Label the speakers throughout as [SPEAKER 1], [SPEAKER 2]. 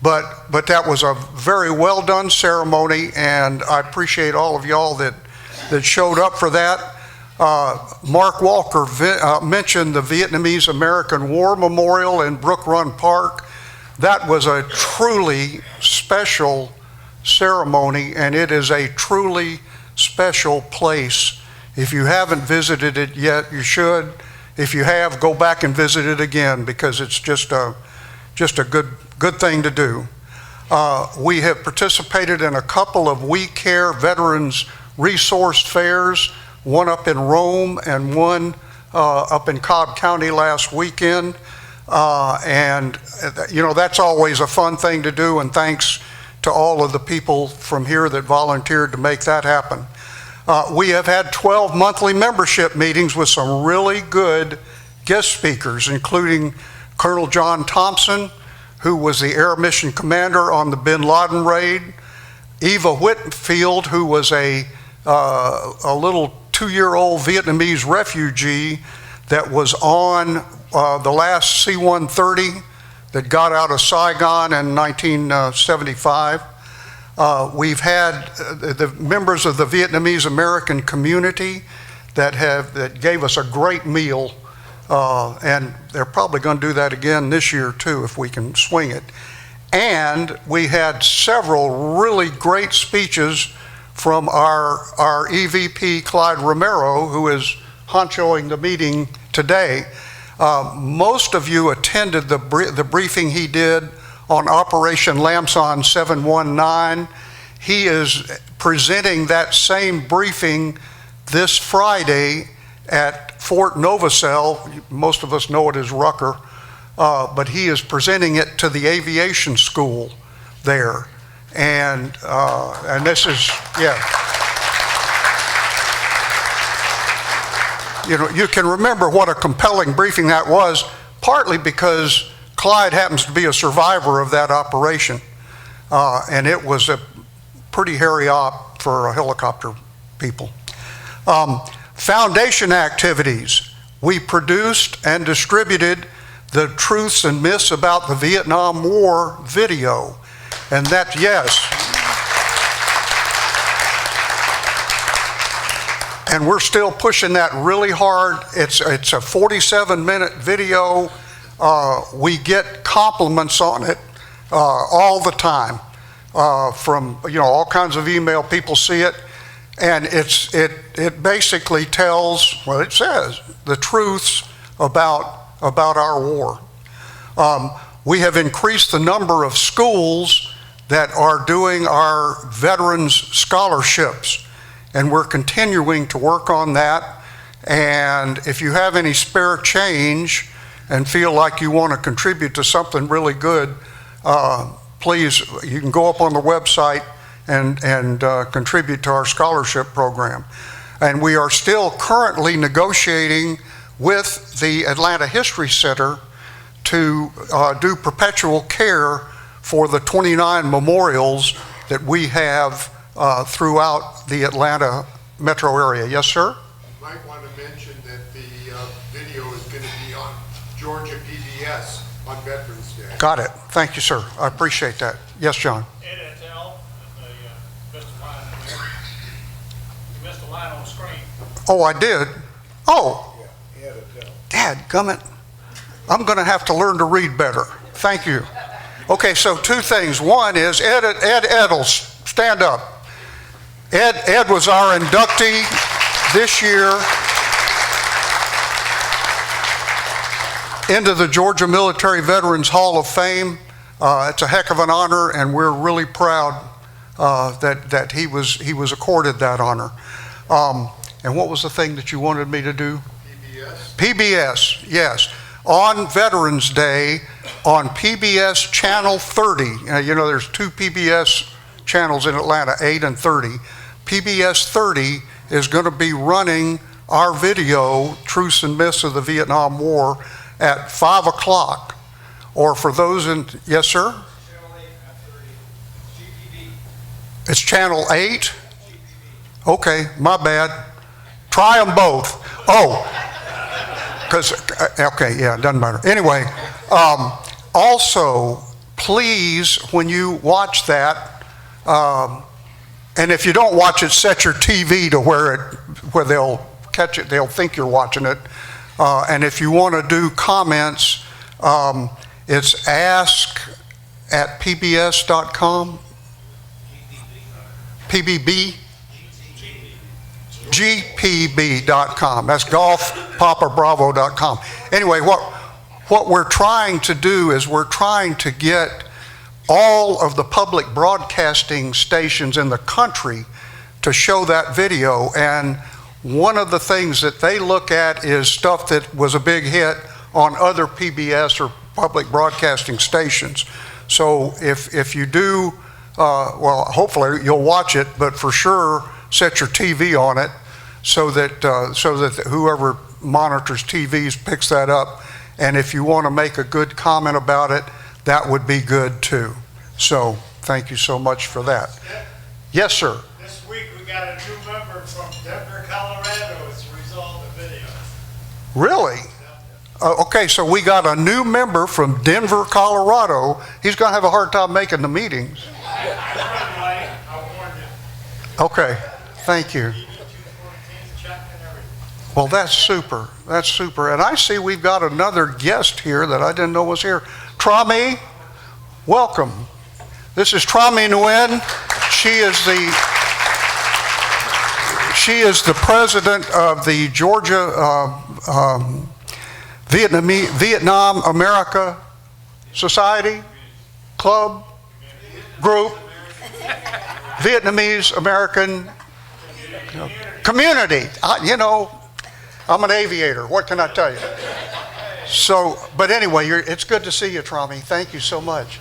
[SPEAKER 1] but that was a very well done ceremony, and I appreciate all of y'all that showed up for that. Mark Walker mentioned the Vietnamese American War Memorial in Brook Run Park. That was a truly special ceremony, and it is a truly special place. If you haven't visited it yet, you should. If you have, go back and visit it again, because it's just a good thing to do. We have participated in a couple of We Care Veterans Resource Fairs, one up in Rome and one up in Cobb County last weekend. And you know, that's always a fun thing to do, and thanks to all of the people from here that volunteered to make that happen. We have had 12 monthly membership meetings with some really good guest speakers, including Colonel John Thompson, who was the Air Mission Commander on the Bin Laden raid, Eva Whitfield, who was a little 2-year-old Vietnamese refugee that was on the last C-130 that got out of Saigon in 1975. We've had the members of the Vietnamese American community that gave us a great meal, and they're probably going to do that again this year too if we can swing it. And we had several really great speeches from our EVP Clyde Romero, who is honchoing the meeting today. Most of you attended the briefing he did on Operation Lamson 719. He is presenting that same briefing this Friday at Fort Novosel. Most of us know it as Rucker, but he is presenting it to the aviation school there. And this is, yeah. You know, you can remember what a compelling briefing that was, partly because Clyde happens to be a survivor of that operation. And it was a pretty hairy op for helicopter people. Foundation activities. We produced and distributed the Truths and Myths About the Vietnam War video. And that, yes. And we're still pushing that really hard. It's a 47-minute video. We get compliments on it all the time from all kinds of email. People see it, and it basically tells, well, it says the truths about our war. We have increased the number of schools that are doing our veterans scholarships, and we're continuing to work on that. And if you have any spare change and feel like you want to contribute to something really good, please, you can go up on the website and contribute to our scholarship program. And we are still currently negotiating with the Atlanta History Center to do perpetual care for the 29 memorials that we have throughout the Atlanta metro area. Yes, sir?
[SPEAKER 2] You might want to mention that the video is going to be on Georgia PBS on Veterans Day.
[SPEAKER 1] Got it. Thank you, sir. I appreciate that. Yes, John?
[SPEAKER 3] Ed Etel, missed a line in there. You missed a line on the screen.
[SPEAKER 1] Oh, I did? Oh,
[SPEAKER 2] Yeah, Ed Etel.
[SPEAKER 1] dadgummit. I'm going to have to learn to read better. Thank you. Okay, so two things. One is Ed Edels, stand up. Ed was our inductee this year into the Georgia Military Veterans Hall of Fame. It's a heck of an honor, and we're really proud that he was accorded that honor. And what was the thing that you wanted me to do?
[SPEAKER 2] PBS.
[SPEAKER 1] PBS, yes. On Veterans Day, on PBS Channel 30, there's 2 PBS channels in Atlanta, 8 and 30. PBS 30 is going to be running our video, Truths and Myths of the Vietnam War, at 5 o'clock. Or for those in, yes, sir?
[SPEAKER 3] Channel 8 at 30. GPB.
[SPEAKER 1] It's Channel 8? Okay, my bad. Try them both. Oh, because, okay, yeah, it doesn't matter. Anyway, also, please, when you watch that, and if you don't watch it, set your TV to where they'll catch it, they'll think you're watching it. And if you want to do comments, it's ask@pbs.com. PBB? GPB.com. That's golfpapabravo.com. Anyway, what we're trying to do is we're trying to get all of the public broadcasting stations in the country to show that video. And one of the things that they look at is stuff that was a big hit on other PBS or public broadcasting stations. So if you do, well, hopefully you'll watch it, but for sure set your TV on it so that whoever monitors TVs picks that up. And if you want to make a good comment about it, that would be good too. So thank you so much for that. Yes, sir.
[SPEAKER 4] This week we got a new member from Denver, Colorado as a result of the video.
[SPEAKER 1] Really? Okay, so we got a new member from Denver, Colorado. He's going to have a hard time making the meetings.
[SPEAKER 4] I warned you.
[SPEAKER 1] Okay, thank you. Well, that's super. That's super. And I see we've got another guest here that I didn't know was here. Trami, welcome. This is Trami Nguyen. She is the president of the Georgia Vietnam America Society Club Group, Vietnamese American Community. You know, I'm an aviator. What can I tell you? So, but anyway, it's good to see you, Trami. Thank you so much.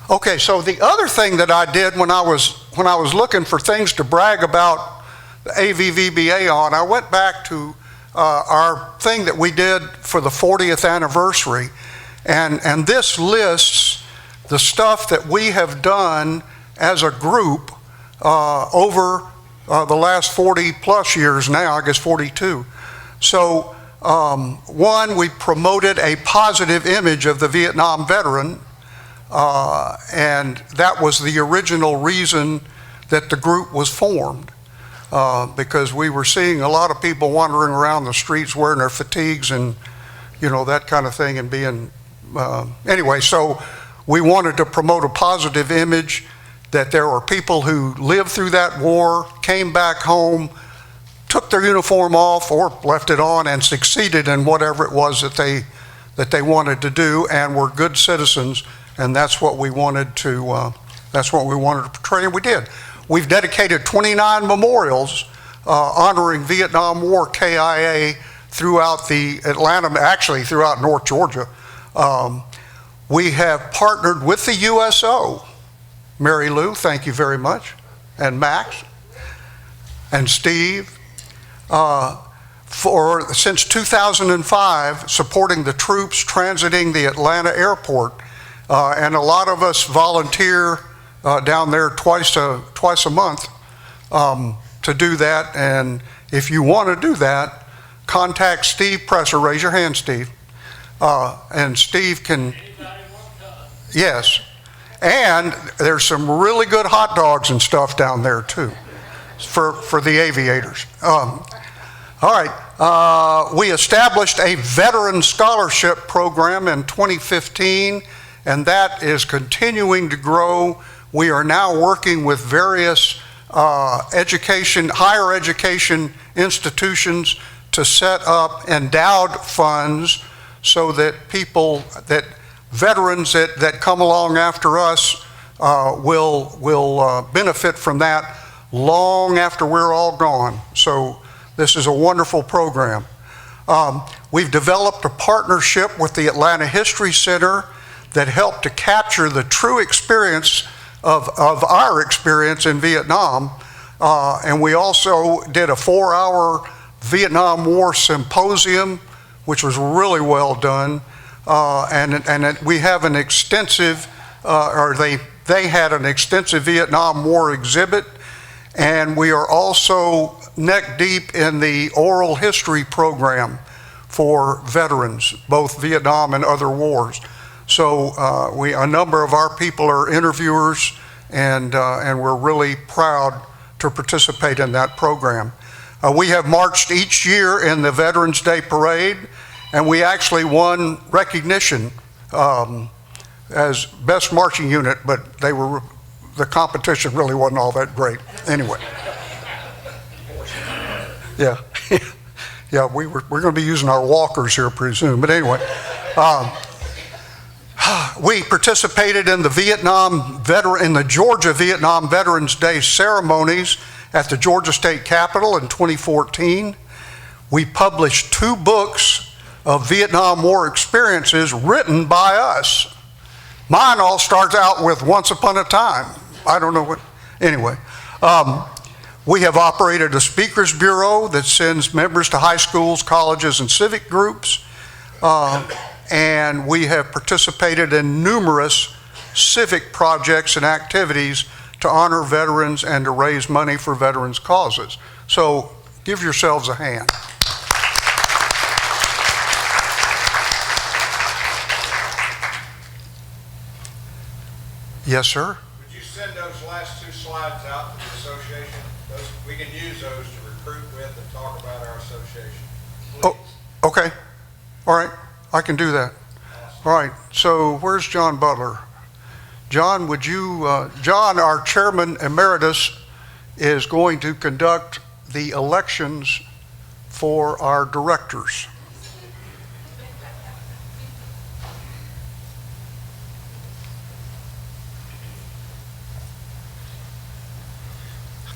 [SPEAKER 1] Okay, so the other thing that I did when I was looking for things to brag about the AVVBA on, I went back to our thing that we did for the 40th anniversary, and this lists the stuff that we have done as a group over the last 40 plus years now, I guess 42. So one, we promoted a positive image of the Vietnam veteran, and that was the original reason that the group was formed, because we were seeing a lot of people wandering around the streets wearing their fatigues and, you know, that kind of thing, and being, anyway, so we wanted to promote a positive image that there were people who lived through that war, came back home, took their uniform off or left it on, and succeeded in whatever it was that they wanted to do, and were good citizens. And that's what we wanted to portray, and we did. We've dedicated 29 memorials honoring Vietnam War KIA throughout the Atlanta, actually throughout North Georgia. We have partnered with the USO. Mary Lou, thank you very much, and Max, and Steve, since 2005, supporting the troops transiting the Atlanta airport. And a lot of us volunteer down there twice a month to do that. And if you want to do that, contact Steve Presser. Raise your hand, Steve. And Steve can, yes. And there's some really good hot dogs and stuff down there too for the aviators. All right, we established a veteran scholarship program in 2015, and that is continuing to grow. We are now working with various higher education institutions to set up endowed funds so that veterans that come along after us will benefit from that long after we're all gone. So this is a wonderful program. We've developed a partnership with the Atlanta History Center that helped to capture the true experience of our experience in Vietnam. And we also did a 4-hour Vietnam War symposium, which was really well done. And we have an extensive, they had an extensive Vietnam War exhibit, and we are also neck deep in the oral history program for veterans, both Vietnam and other wars. So a number of our people are interviewers, and we're really proud to participate in that program. We have marched each year in the Veterans Day Parade, and we actually won recognition as best marching unit, but the competition really wasn't all that great. Anyway. Yeah. Yeah, we're going to be using our walkers here pretty soon. But anyway, we participated in the Georgia Vietnam Veterans Day ceremonies at the Georgia State Capitol in 2014. We published 2 books of Vietnam War experiences written by us. Mine all starts out with "Once Upon a Time." I don't know what. Anyway. We have operated a speakers bureau that sends members to high schools, colleges, and civic groups. And we have participated in numerous civic projects and activities to honor veterans and to raise money for veterans' causes. So give yourselves a hand. Yes, sir?
[SPEAKER 5] Would you send those last 2 slides out to the association? We can use those to recruit with and talk about our association.
[SPEAKER 1] Oh, okay. All right. I can do that. All right. So where's John Butler? John, would you, John, our chairman emeritus, is going to conduct the elections for our directors.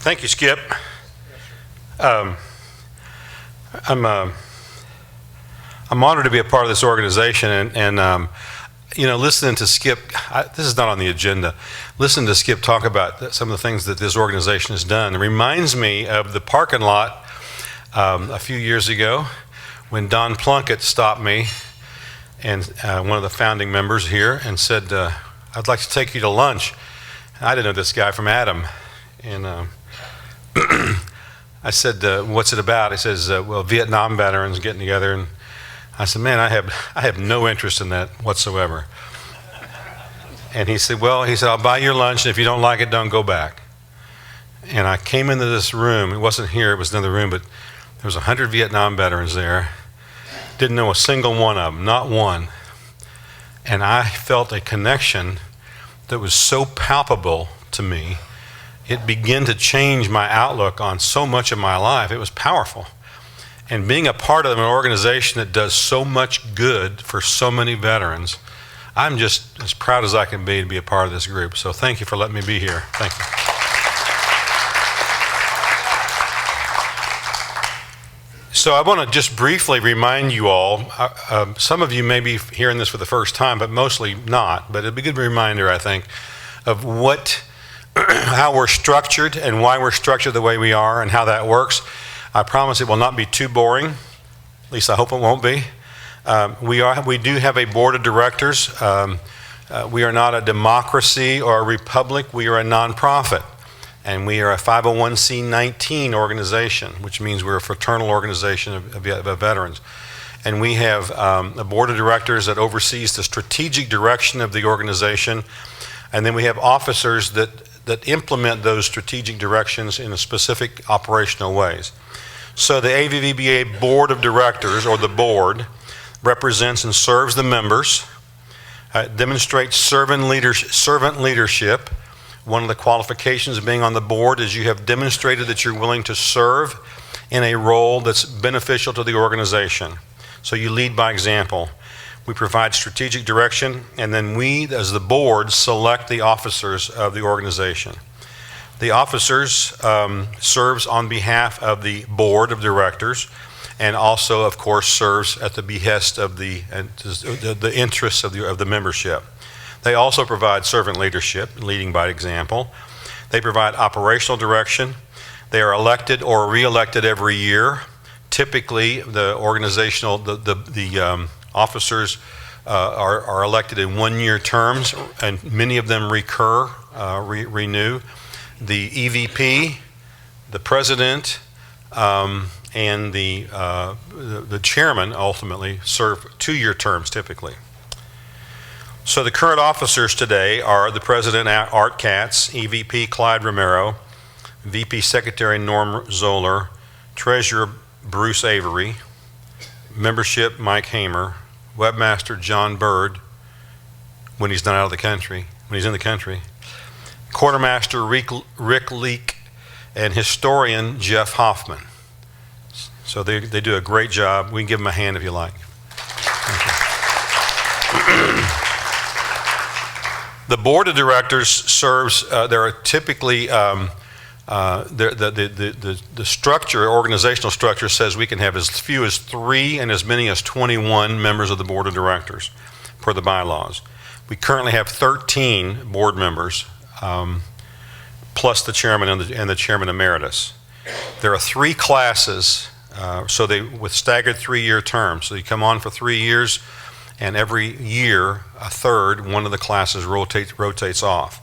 [SPEAKER 6] Thank you, Skip. I'm honored to be a part of this organization, and you know, listening to Skip, this is not on the agenda, listening to Skip talk about some of the things that this organization has done. It reminds me of the parking lot a few years ago when Don Plunkett stopped me, and one of the founding members here, and said, "I'd like to take you to lunch." And I didn't know this guy from Adam, and I said, "What's it about?" He says, "Well, Vietnam veterans getting together." And I said, "Man, I have no interest in that whatsoever." And he said, "I'll buy your lunch, and if you don't like it, don't go back." And I came into this room. It wasn't here; it was another room. But there was 100 Vietnam veterans there. Didn't know a single one of them, not one. And I felt a connection that was so palpable to me. It began to change my outlook on so much of my life. It was powerful. And being a part of an organization that does so much good for so many veterans, I'm just as proud as I can be to be a part of this group. So thank you for letting me be here. Thank you. So I want to just briefly remind you all, some of you may be hearing this for the first time, but mostly not, but it'd be a good reminder, I think, of how we're structured and why we're structured the way we are and how that works. I promise it will not be too boring. At least I hope it won't be. We do have a board of directors. We are not a democracy or a republic. We are a nonprofit. And we are a 501c19 organization, which means we're a fraternal organization of veterans. And we have a board of directors that oversees the strategic direction of the organization. And then we have officers that implement those strategic directions in a specific operational ways. So the AVVBA Board of Directors, or the board, represents and serves the members, demonstrates servant leadership. One of the qualifications of being on the board is you have demonstrated that you're willing to serve in a role that's beneficial to the organization. So you lead by example. We provide strategic direction, and then we, as the board, select the officers of the organization. The officers serves on behalf of the board of directors, and also, of course, serves at the behest of the interests of the membership. They also provide servant leadership, leading by example. They provide operational direction. They are elected or re-elected every year. Typically, the officers are elected in one-year terms, and many of them renew. The EVP, the president, and the chairman ultimately serve 2-year terms typically. So the current officers today are the President, Art Katz, EVP Clyde Romero, VP Secretary Norm Zoller, Treasurer Bruce Avery, Membership Mike Hamer, Webmaster John Bird, when he's not out of the country, when he's in the country, Quartermaster Rick Leak, and Historian Jeff Hoffman. So they do a great job. We can give them a hand if you like. The Board of Directors serves, there are typically, the structure, organizational structure says we can have as few as 3 and as many as 21 members of the Board of Directors per the bylaws. We currently have 13 board members, plus the chairman and the chairman emeritus. There are 3 classes, with staggered 3-year terms. So you come on for 3 years, and every year, a third, one of the classes rotates off,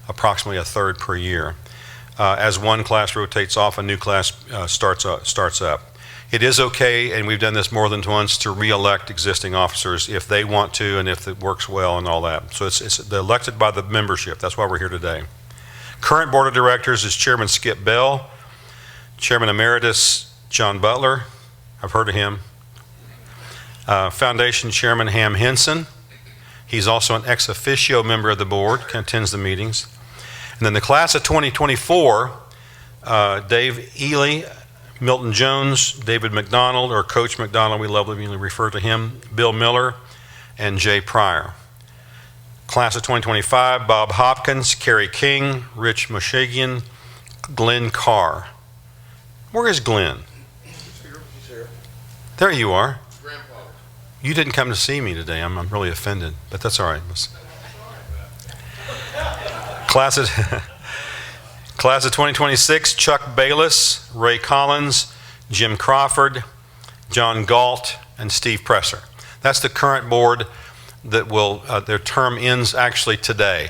[SPEAKER 6] approximately a third per year. As one class rotates off, a new class starts up. It is okay, and we've done this more than once, to re-elect existing officers if they want to and if it works well and all that. So it's elected by the membership. That's why we're here today. Current Board of Directors is Chairman Skip Bell, Chairman Emeritus John Butler. I've heard of him. Foundation Chairman Ham Henson. He's also an ex officio member of the board, attends the meetings. And then the class of 2024, Dave Ely, Milton Jones, David McDonald, or Coach McDonald, we lovingly refer to him, Bill Miller, and Jay Pryor. Class of 2025, Bob Hopkins, Kerry King, Rich Moshagian, Glenn Carr. Where is Glenn?
[SPEAKER 2] He's here.
[SPEAKER 6] There you are.
[SPEAKER 2] Grandpa.
[SPEAKER 6] You didn't come to see me today. I'm really offended, but that's all right. Class of 2026, Chuck Bayless, Ray Collins, Jim Crawford, John Galt, and Steve Presser. That's the current board that will, their term ends actually today.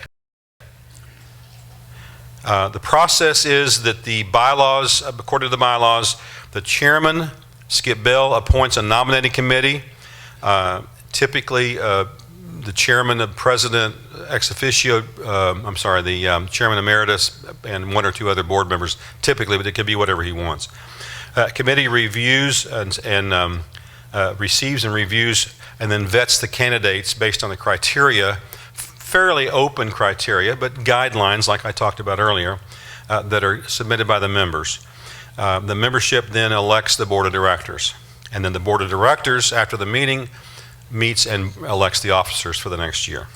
[SPEAKER 6] The process is that the bylaws, according to the bylaws, the chairman, Skip Bell, appoints a nominating committee. Typically, the chairman, the president, ex officio, the chairman emeritus, and 1 or 2 other board members, typically, but it can be whatever he wants. Committee reviews and receives and reviews and then vets the candidates based on the criteria, fairly open criteria, but guidelines, like I talked about earlier, that are submitted by the members. The membership then elects the Board of Directors. And then the Board of Directors, after the meeting, meets and elects the officers for the next year.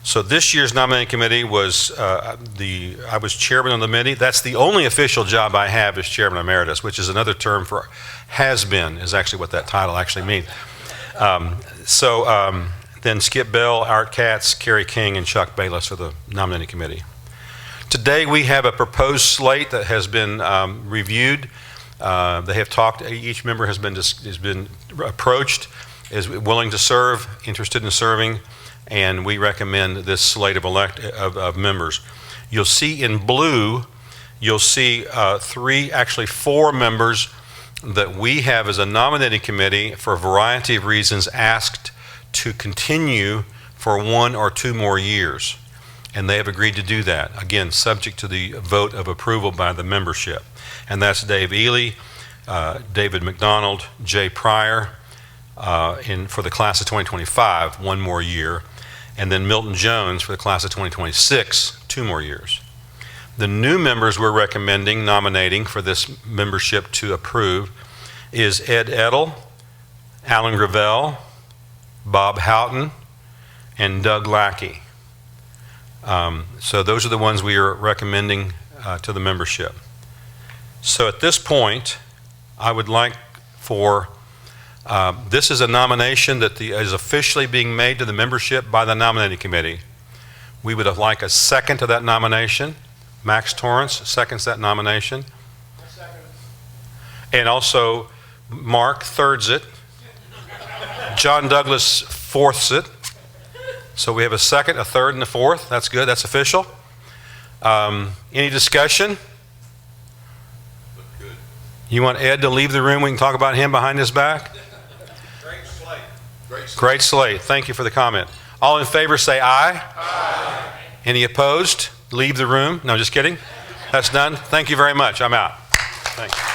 [SPEAKER 6] So this year's nominating committee was, I was chairman of the committee. That's the only official job I have as chairman emeritus, which is another term for has-been, is actually what that title actually means. Then Skip Bell, Art Katz, Kerry King, and Chuck Bayless are the nominating committee. Today we have a proposed slate that has been reviewed. They have talked, each member has been approached, is willing to serve, interested in serving, and we recommend this slate of members. You'll see in blue, you'll see 4 members that we have as a nominating committee for a variety of reasons asked to continue for 1 or 2 more years. And they have agreed to do that, again, subject to the vote of approval by the membership. And that's Dave Ely, David McDonald, Jay Pryor, for the class of 2025, 1 more year, and then Milton Jones for the class of 2026, 2 more years. The new members we're recommending, nominating for this membership to approve is Ed Edel, Alan Gravel, Bob Houghton, and Doug Lackey. So those are the ones we are recommending to the membership. So at this point, I would like for, this is a nomination that is officially being made to the membership by the nominating committee. We would like a second to that nomination. Max Torrance seconds that nomination. And also Mark thirds it. John Douglas fourths it. So we have a second, a third, and a fourth. That's good. That's official. Any discussion?
[SPEAKER 5] Good.
[SPEAKER 6] You want Ed to leave the room? We can talk about him behind his back.
[SPEAKER 5] Great slate.
[SPEAKER 6] Great slate. Thank you for the comment. All in favor say aye. Aye. Any opposed? Leave the room. No, just kidding. That's done. Thank you very much. I'm out. Thanks.